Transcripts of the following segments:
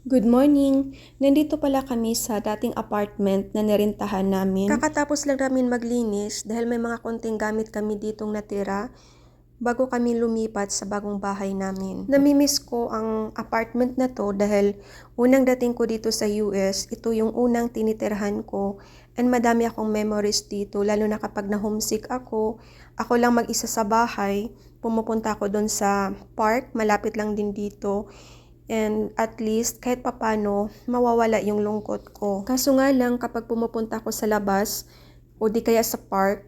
Good morning! Nandito pala kami sa dating apartment na nirentahan namin. Kakatapos lang namin maglinis dahil may mga konting gamit kami ditong natira bago kami lumipat sa bagong bahay namin. Namimiss ko ang apartment na to dahil unang dating ko dito sa US, ito yung unang tinitirhan ko and madami akong memories dito lalo na kapag na-homesick ako lang mag-isa sa bahay, pumupunta ako doon sa park, malapit lang din dito. And at least kahit papano mawawala yung lungkot ko. Kaso nga lang kapag pumupunta ako sa labas o di kaya sa park,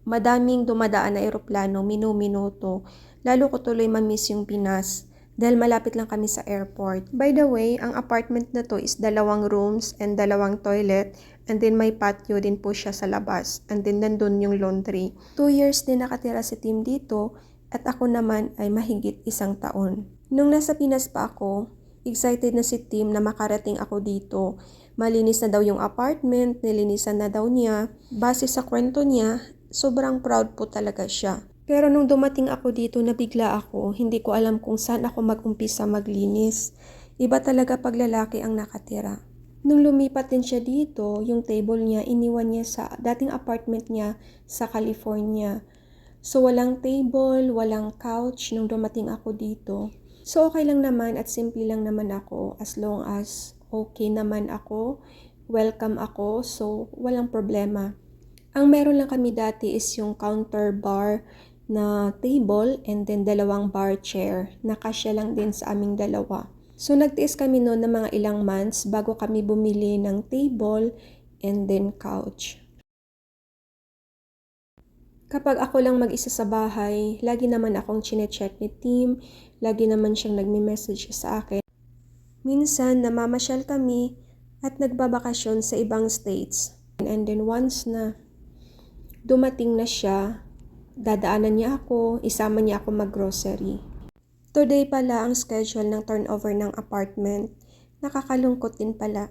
madaming dumadaan na eroplano minu-minuto. Lalo ko tuloy mamiss yung Pinas dahil malapit lang kami sa airport. By the way, ang apartment na to is 2 rooms and 2 toilet and then may patio din po siya sa labas and then nandun yung laundry. 2 years din nakatira si Tim dito at ako naman ay mahigit 1 taon. Nung nasa Pinas pa ako, excited na si Tim na makarating ako dito. Malinis na daw yung apartment, nilinisan na daw niya. Base sa kwento niya, sobrang proud po talaga siya. Pero nung dumating ako dito, nabigla ako. Hindi ko alam kung saan ako mag-umpisa maglinis. Iba talaga pag lalaki ang nakatira. Nung lumipat din siya dito, yung table niya, iniwan niya sa dating apartment niya sa California. So walang table, walang couch nung dumating ako dito. So okay lang naman at simple lang naman ako as long as okay naman ako, welcome ako, so walang problema. Ang meron lang kami dati is yung counter bar na table and then 2 bar chair na kasya lang din sa aming dalawa. So nagtiis kami noon ng mga ilang months bago kami bumili ng table and then couch. Kapag ako lang mag-isa sa bahay, lagi naman akong chine-check ni Tim, lagi naman siyang nagme-message sa akin. Minsan, namamasyal kami at nagbabakasyon sa ibang states. And then once na dumating na siya, dadaanan niya ako, isama niya ako mag-grocery. Today pala ang schedule ng turnover ng apartment. Nakakalungkot din pala.